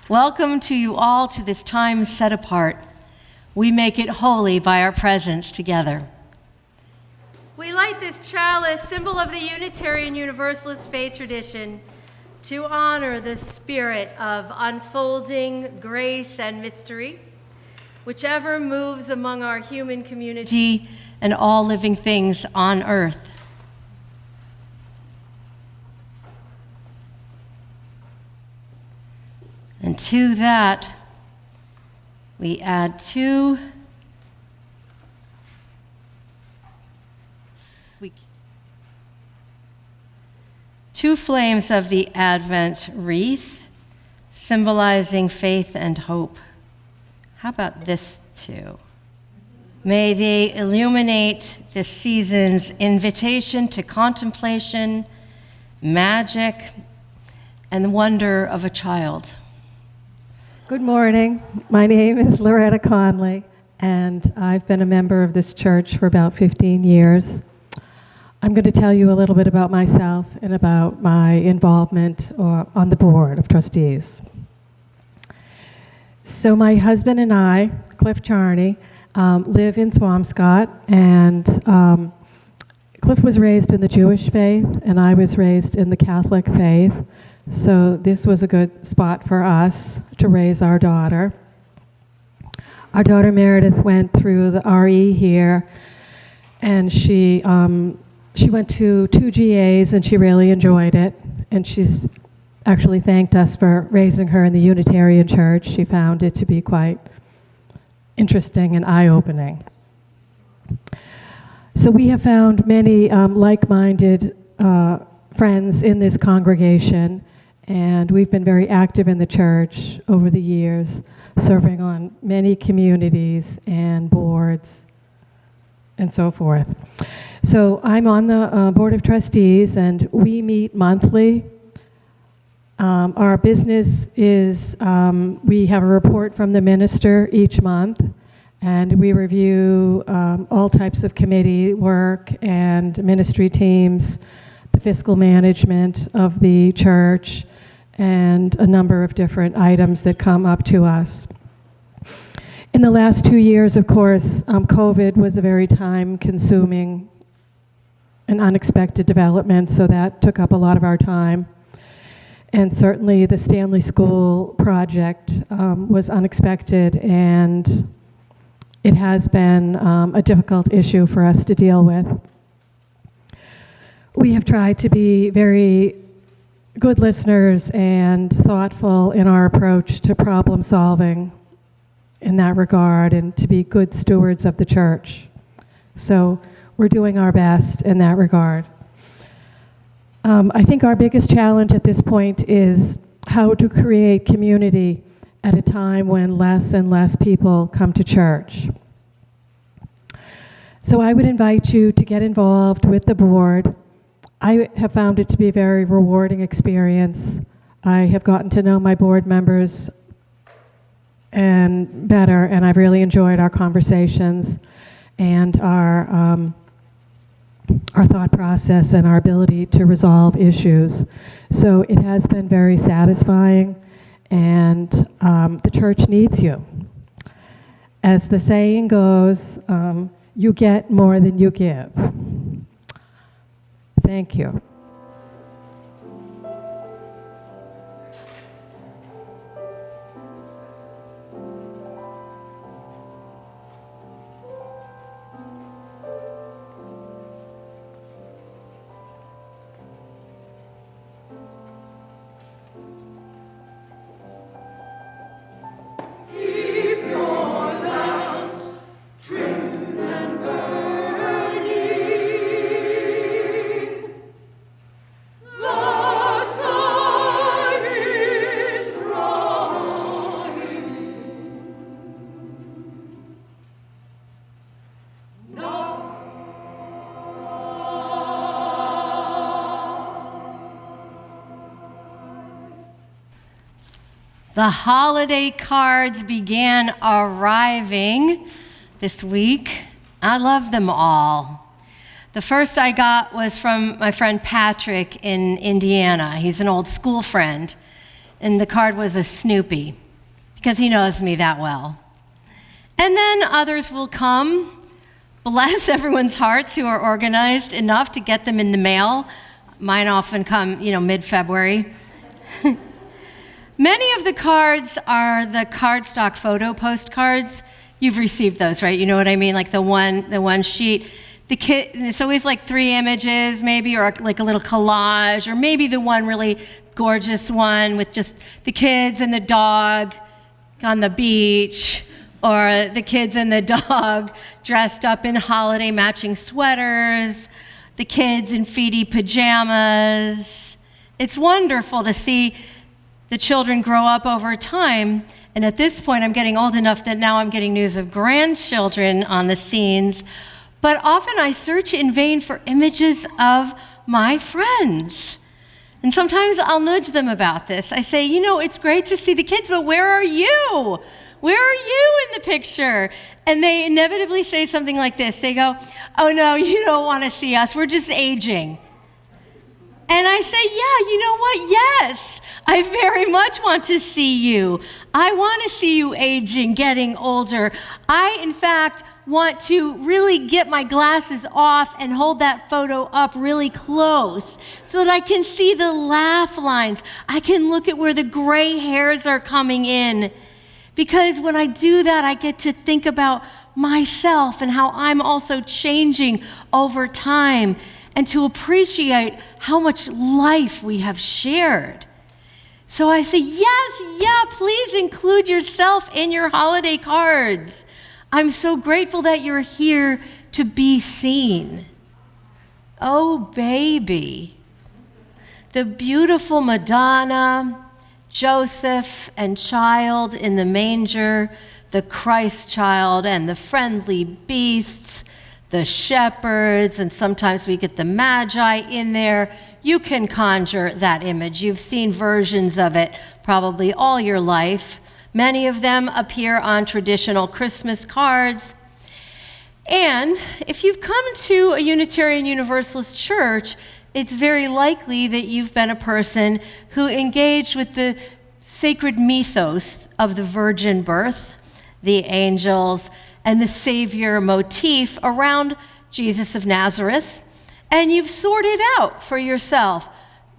Welcome to you all to this time set apart. We make it holy by our presence together. We light this chalice, symbol of the Unitarian Universalist faith tradition, to honor the spirit of unfolding grace and mystery, whichever moves among our human community and all living things on earth. And to that, we add two flames of the Advent wreath, symbolizing faith and hope. How about this too? May they illuminate this season's invitation to contemplation, magic, and the wonder of a child. Good morning. My name is Loretta Conley, and I've been a member of this church for about 15 years. I'm going to tell you a little bit about myself and about my involvement on the board of trustees. So my husband and I, Cliff Charney, live in Swampscott, and Cliff was raised in the Jewish faith, and I was raised in the Catholic faith. So this was a good spot for us to raise our daughter. Our daughter Meredith went through the RE here, and she went to 2 GAs, and she really enjoyed it. And she's actually thanked us for raising her in the Unitarian Church. She found it to be quite interesting and eye-opening. So we have found many like-minded friends in this congregation, and we've been very active in the church over the years, serving on many communities and boards and so forth. So I'm on the Board of Trustees, and we meet monthly. Our business is we have a report from the minister each month, and we review all types of committee work and ministry teams, the fiscal management of the church, and a number of different items that come up to us. In the last 2 years, of course, COVID was a very time-consuming and unexpected development, so that took up a lot of our time. And certainly the Stanley School project was unexpected, and it has been a difficult issue for us to deal with. We have tried to be very good listeners and thoughtful in our approach to problem solving in that regard, and to be good stewards of the church. So we're doing our best in that regard. I think our biggest challenge at this point is how to create community at a time when less and less people come to church. So I would invite you to get involved with the board. I have found it to be a very rewarding experience. I have gotten to know my board members and better, and I've really enjoyed our conversations and our thought process and our ability to resolve issues. So it has been very satisfying, and the church needs you. As the saying goes, you get more than you give. Thank you. The holiday cards began arriving this week. I love them all. The first I got was from my friend Patrick in Indiana. He's an old school friend. and the card was a Snoopy, because he knows me that well. And then others will come, bless everyone's hearts who are organized enough to get them in the mail. Mine often come, mid-February. Many of the cards are the cardstock photo postcards. You've received those, right? You know what I mean? Like the one sheet. It's always like 3 images maybe, or like a little collage, or maybe the one really gorgeous one with just the kids and the dog on the beach, or the kids and the dog dressed up in holiday matching sweaters, the kids in feety pajamas. It's wonderful to see the children grow up over time. And at this point, I'm getting old enough that now I'm getting news of grandchildren on the scenes. But often I search in vain for images of my friends. And sometimes I'll nudge them about this. I say, it's great to see the kids, but where are you? Where are you in the picture? And they inevitably say something like this. They go, oh no, you don't want to see us. We're just aging. And I say, yeah, you know what? Yes, I very much want to see you. I want to see you aging, getting older. I, in fact, want to really get my glasses off and hold that photo up really close so that I can see the laugh lines. I can look at where the gray hairs are coming in. Because when I do that, I get to think about myself and how I'm also changing over time, and to appreciate how much life we have shared. So I say, yes, please include yourself in your holiday cards. I'm so grateful that you're here to be seen. Oh, baby. The beautiful Madonna, Joseph and child in the manger, the Christ child and the friendly beasts, the shepherds, and sometimes we get the magi in there. You can conjure that image. You've seen versions of it probably all your life. Many of them appear on traditional Christmas cards. And if you've come to a Unitarian Universalist church, it's very likely that you've been a person who engaged with the sacred mythos of the virgin birth, the angels, and the Savior motif around Jesus of Nazareth, and you've sorted out for yourself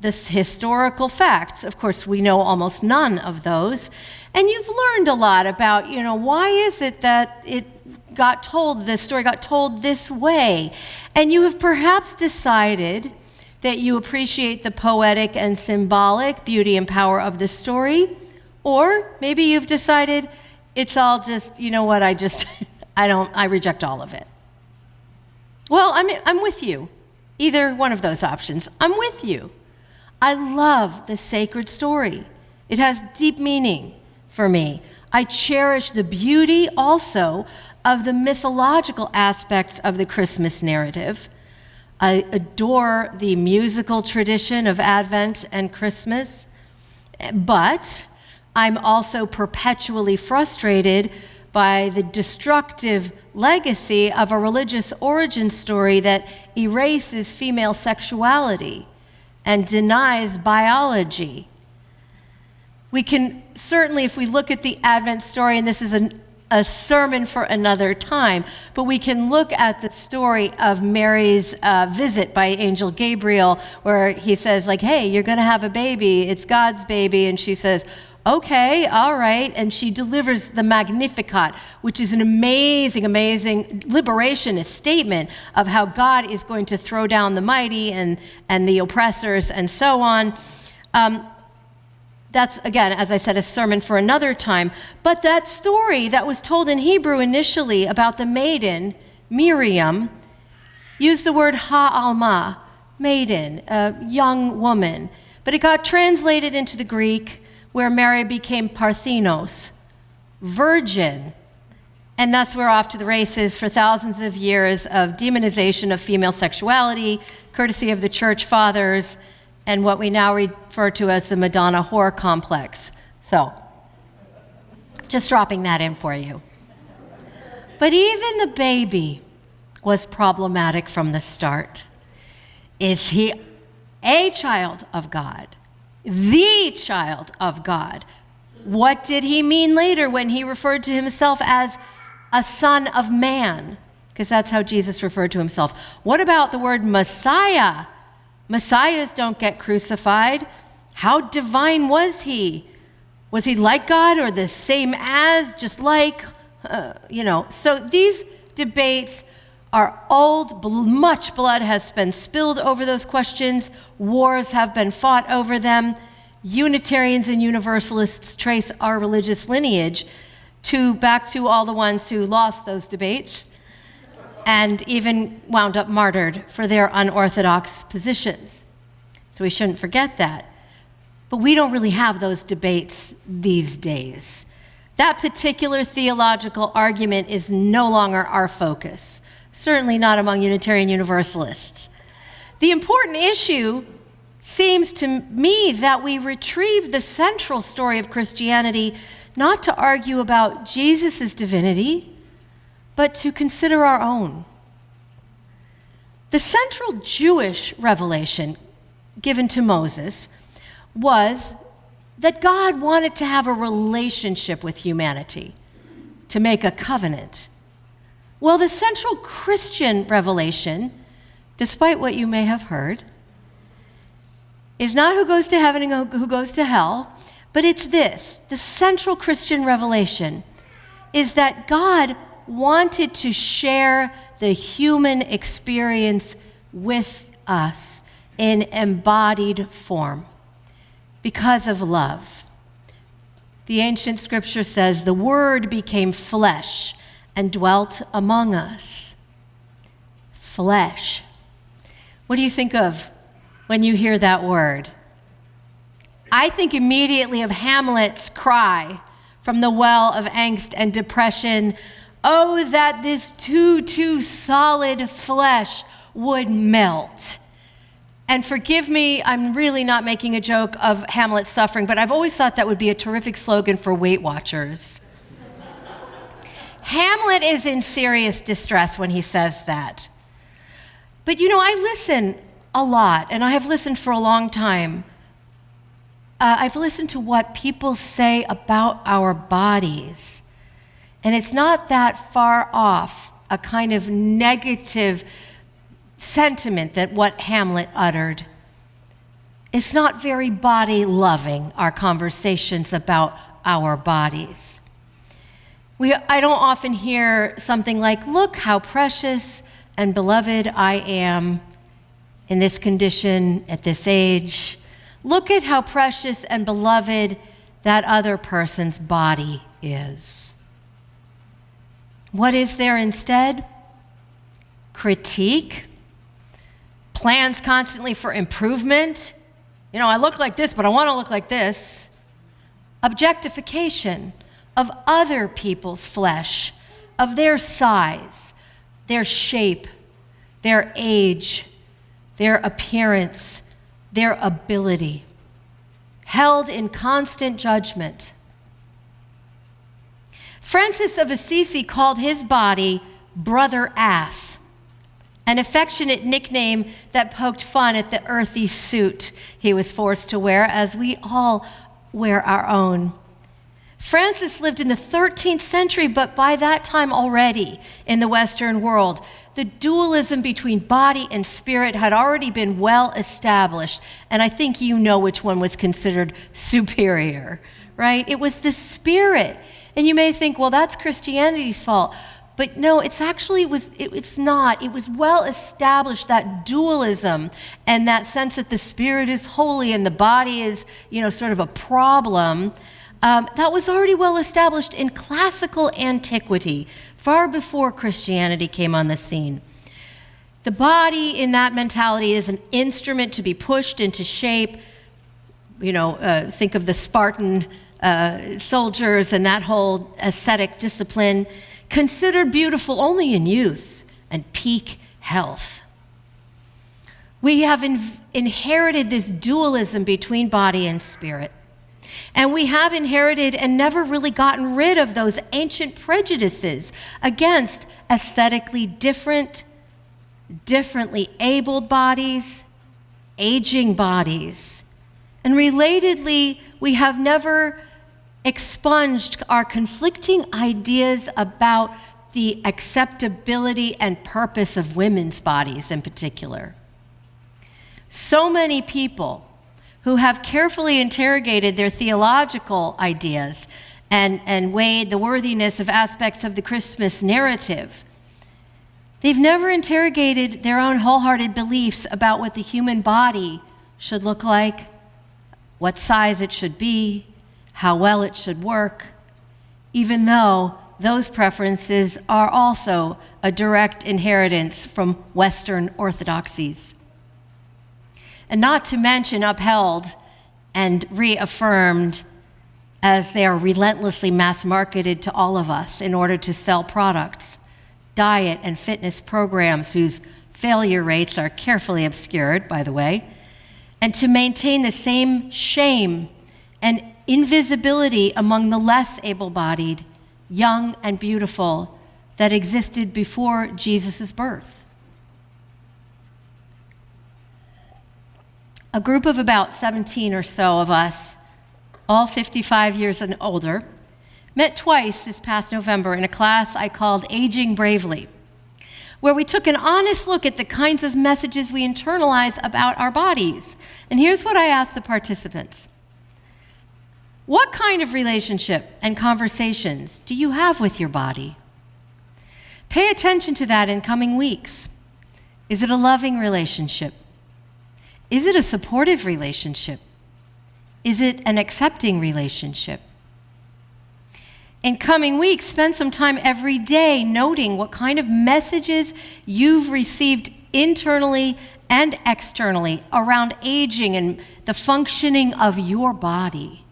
the historical facts. Of course, we know almost none of those, and you've learned a lot about, why is it that this story got told this way, and you have perhaps decided that you appreciate the poetic and symbolic beauty and power of the story, or maybe you've decided it's all just, I reject all of it. Well, I'm with you. Either one of those options. I'm with you. I love the sacred story. It has deep meaning for me. I cherish the beauty also of the mythological aspects of the Christmas narrative. I adore the musical tradition of Advent and Christmas, but I'm also perpetually frustrated by the destructive legacy of a religious origin story that erases female sexuality and denies biology. We can certainly, if we look at the Advent story, and this is a sermon for another time, but we can look at the story of Mary's visit by Angel Gabriel, where he says, hey, you're going to have a baby, it's God's baby, and she says, okay, all right, and she delivers the Magnificat, which is an amazing, amazing liberationist statement of how God is going to throw down the mighty and the oppressors and so on. That's, again, as I said, a sermon for another time. But that story that was told in Hebrew initially about the maiden, Miriam, used the word ha'alma, maiden, a young woman. But it got translated into the Greek, where Mary became Parthenos, virgin. And thus we're off to the races for thousands of years of demonization of female sexuality, courtesy of the church fathers, and what we now refer to as the Madonna whore complex. So, just dropping that in for you. But even the baby was problematic from the start. Is he a child of God? the child of God. What did he mean later when he referred to himself as a son of man? Because that's how Jesus referred to himself. What about the word Messiah? Messiahs don't get crucified. How divine was he? Was he like God or the same as, just like, So these debates are old. Much blood has been spilled over those questions. Wars have been fought over them. Unitarians and Universalists trace our religious lineage back to all the ones who lost those debates and even wound up martyred for their unorthodox positions. So we shouldn't forget that. But we don't really have those debates these days. That particular theological argument is no longer our focus, certainly not among Unitarian Universalists. The important issue seems to me that we retrieve the central story of Christianity not to argue about Jesus' divinity, but to consider our own. The central Jewish revelation given to Moses was that God wanted to have a relationship with humanity, to make a covenant. Well, the central Christian revelation, despite what you may have heard, is not who goes to heaven and who goes to hell, but it's this. The central Christian revelation is that God wanted to share the human experience with us in embodied form because of love. The ancient scripture says, the Word became flesh and dwelt among us. Flesh. What do you think of when you hear that word? I think immediately of Hamlet's cry from the well of angst and depression, oh, that this too solid flesh would melt. And forgive me, I'm really not making a joke of Hamlet's suffering, but I've always thought that would be a terrific slogan for Weight Watchers. Hamlet is in serious distress when he says that. But I listen a lot, and I have listened for a long time. I've listened to what people say about our bodies, and it's not that far off a kind of negative sentiment that what Hamlet uttered. It's not very body-loving, our conversations about our bodies. I don't often hear something like, look how precious and beloved I am in this condition, at this age. Look at how precious and beloved that other person's body is. What is there instead? Critique, plans constantly for improvement. I look like this, but I want to look like this. Objectification of other people's flesh, of their size, their shape, their age, their appearance, their ability, held in constant judgment. Francis of Assisi called his body brother ass, an affectionate nickname that poked fun at the earthy suit he was forced to wear, as we all wear our own. Francis lived in the 13th century, but by that time already in the Western world, the dualism between body and spirit had already been well established, and I think you know which one was considered superior, right? It was the spirit. And you may think, well, that's Christianity's fault. But no, it's not. It was well established, that dualism and that sense that the spirit is holy and the body is, sort of a problem. That was already well established in classical antiquity, far before Christianity came on the scene. The body in that mentality is an instrument to be pushed into shape. Think of the Spartan soldiers and that whole ascetic discipline, considered beautiful only in youth and peak health. We have inherited this dualism between body and spirit. And we have inherited and never really gotten rid of those ancient prejudices against aesthetically different, differently abled bodies, aging bodies, And relatedly, we have never expunged our conflicting ideas about the acceptability and purpose of women's bodies in particular. So many people who have carefully interrogated their theological ideas and weighed the worthiness of aspects of the Christmas narrative, they've never interrogated their own wholehearted beliefs about what the human body should look like, what size it should be, how well it should work, even though those preferences are also a direct inheritance from Western orthodoxies. And not to mention upheld and reaffirmed as they are relentlessly mass-marketed to all of us in order to sell products, diet and fitness programs whose failure rates are carefully obscured, by the way, and to maintain the same shame and invisibility among the less able-bodied, young and beautiful that existed before Jesus' birth. A group of about 17 or so of us, all 55 years and older, met twice this past November in a class I called Aging Bravely, where we took an honest look at the kinds of messages we internalize about our bodies. And here's what I asked the participants. What kind of relationship and conversations do you have with your body? Pay attention to that in coming weeks. Is it a loving relationship? Is it a supportive relationship? Is it an accepting relationship? In coming weeks, spend some time every day noting what kind of messages you've received internally and externally around aging and the functioning of your body.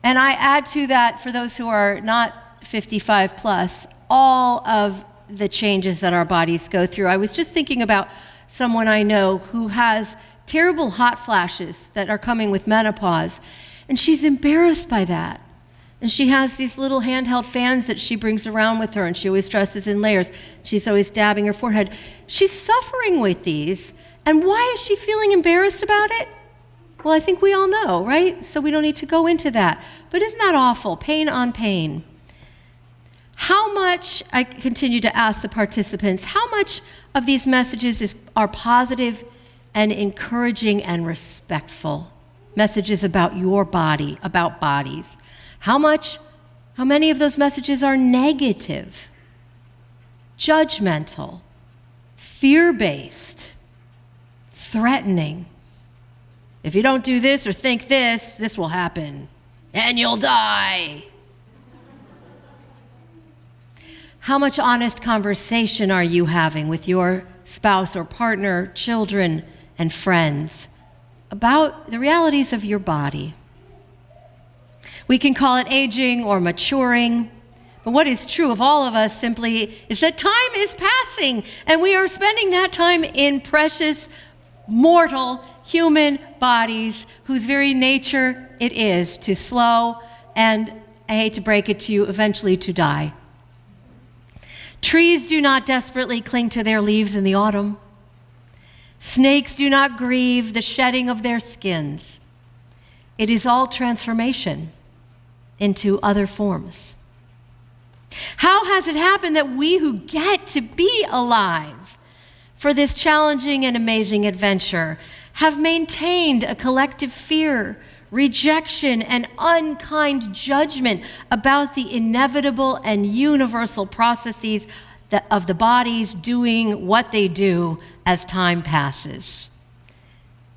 And I add to that, for those who are not 55 plus, all of the changes that our bodies go through. I was just thinking about someone I know who has terrible hot flashes that are coming with menopause, and she's embarrassed by that. And she has these little handheld fans that she brings around with her, and she always dresses in layers. She's always dabbing her forehead. She's suffering with these, and why is she feeling embarrassed about it? Well, I think we all know, right? So we don't need to go into that. But isn't that awful? Pain on pain. How much, I continue to ask the participants, how much of these messages are positive and encouraging and respectful? Messages about your body, about bodies. How many of those messages are negative, judgmental, fear-based, threatening? If you don't do this or think this, this will happen, and you'll die. How much honest conversation are you having with your spouse or partner, children, and friends about the realities of your body? We can call it aging or maturing, but what is true of all of us simply is that time is passing, and we are spending that time in precious, mortal, human bodies whose very nature it is to slow and, I hate to break it to you, eventually to die. Trees do not desperately cling to their leaves in the autumn. Snakes do not grieve the shedding of their skins. It is all transformation into other forms. How has it happened that we who get to be alive for this challenging and amazing adventure have maintained a collective fear, rejection, and unkind judgment about the inevitable and universal processes of the bodies doing what they do as time passes?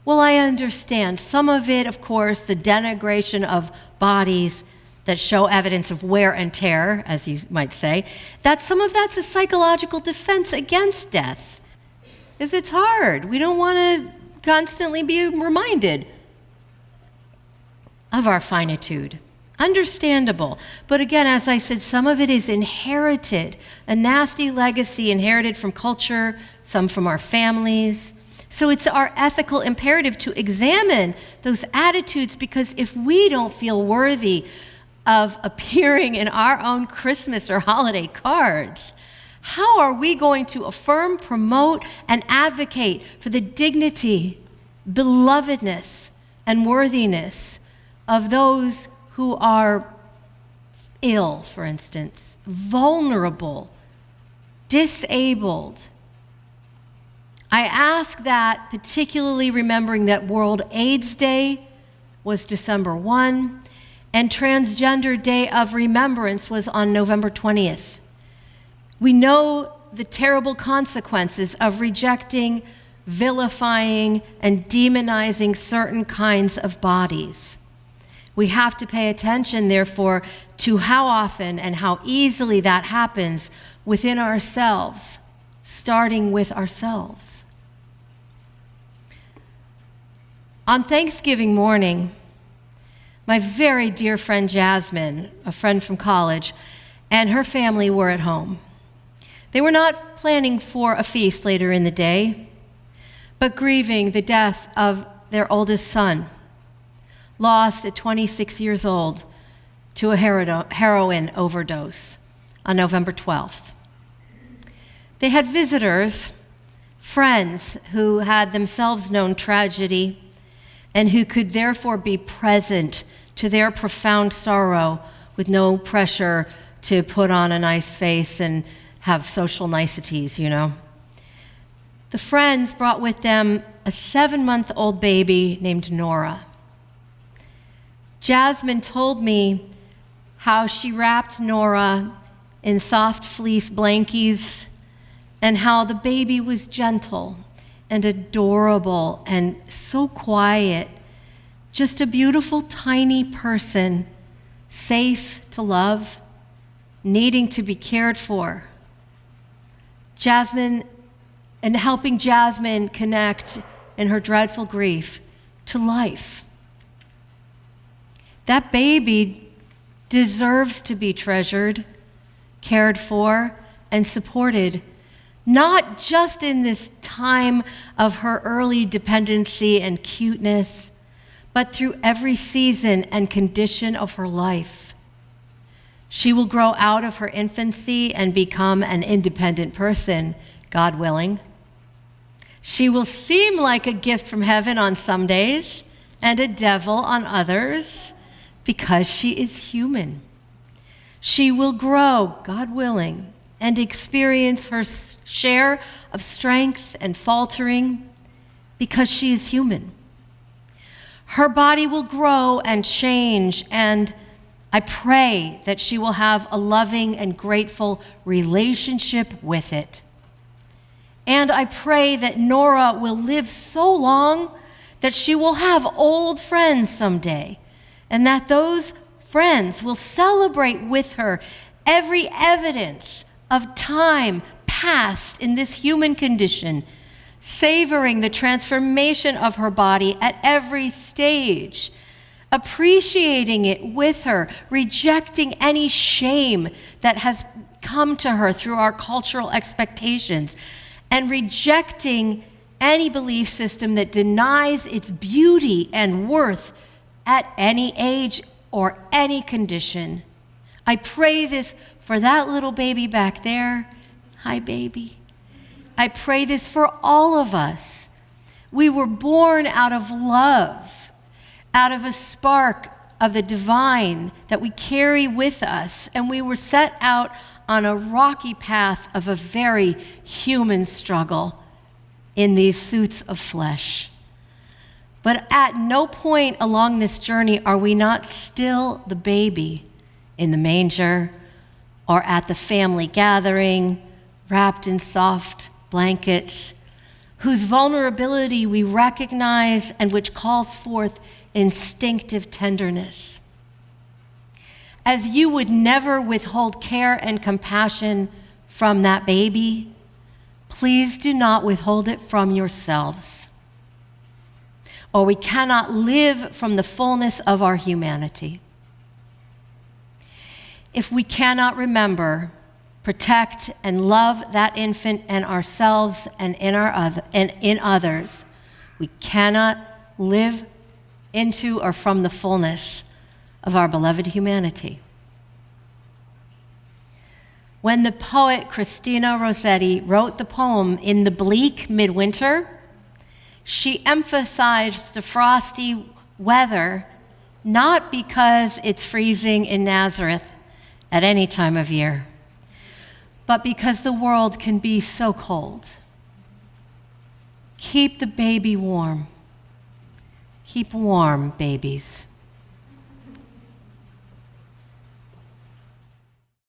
Well, I understand some of it, of course, the denigration of bodies that show evidence of wear and tear, as you might say, that some of that's a psychological defense against death. Because it's hard. We don't want to constantly be reminded of our finitude. Understandable. But again, as I said, some of it is inherited, a nasty legacy inherited from culture, some from our families. So it's our ethical imperative to examine those attitudes, because if we don't feel worthy of appearing in our own Christmas or holiday cards, how are we going to affirm, promote, and advocate for the dignity, belovedness, and worthiness of those who are ill, for instance, vulnerable, disabled. I ask that, particularly remembering that World AIDS Day was December 1, and Transgender Day of Remembrance was on November 20th. We know the terrible consequences of rejecting, vilifying, and demonizing certain kinds of bodies. We have to pay attention, therefore, to how often and how easily that happens within ourselves, starting with ourselves. On Thanksgiving morning, my very dear friend Jasmine, a friend from college, and her family were at home. They were not planning for a feast later in the day, but grieving the death of their oldest son, lost at 26 years old to a heroin overdose on November 12th. They had visitors, friends who had themselves known tragedy and who could therefore be present to their profound sorrow with no pressure to put on a nice face and have social niceties, you know. The friends brought with them a 7-month-old baby named Nora. Jasmine told me how she wrapped Nora in soft fleece blankies and how the baby was gentle and adorable and so quiet, just a beautiful tiny person, safe to love, needing to be cared for. Jasmine, and helping Jasmine connect in her dreadful grief to life. That baby deserves to be treasured, cared for, and supported, not just in this time of her early dependency and cuteness, but through every season and condition of her life. She will grow out of her infancy and become an independent person, God willing. She will seem like a gift from heaven on some days and a devil on others because she is human. She will grow, God willing, and experience her share of strength and faltering because she is human. Her body will grow and change, and I pray that she will have a loving and grateful relationship with it. And I pray that Nora will live so long that she will have old friends someday, and that those friends will celebrate with her every evidence of time past in this human condition, savoring the transformation of her body at every stage, appreciating it with her, rejecting any shame that has come to her through our cultural expectations, and rejecting any belief system that denies its beauty and worth at any age or any condition. I pray this for that little baby back there. Hi, baby. I pray this for all of us. We were born out of love, out of a spark of the divine that we carry with us, and we were set out on a rocky path of a very human struggle in these suits of flesh. But at no point along this journey are we not still the baby in the manger or at the family gathering, wrapped in soft blankets, whose vulnerability we recognize and which calls forth instinctive tenderness. As you would never withhold care and compassion from that baby, please do not withhold it from yourselves, or we cannot live from the fullness of our humanity. If we cannot remember, protect, and love that infant and ourselves and in others, we cannot live into or from the fullness of our beloved humanity. When the poet Christina Rossetti wrote the poem In the Bleak Midwinter, she emphasized the frosty weather, not because it's freezing in Nazareth at any time of year, but because the world can be so cold. Keep the baby warm. Keep warm, babies.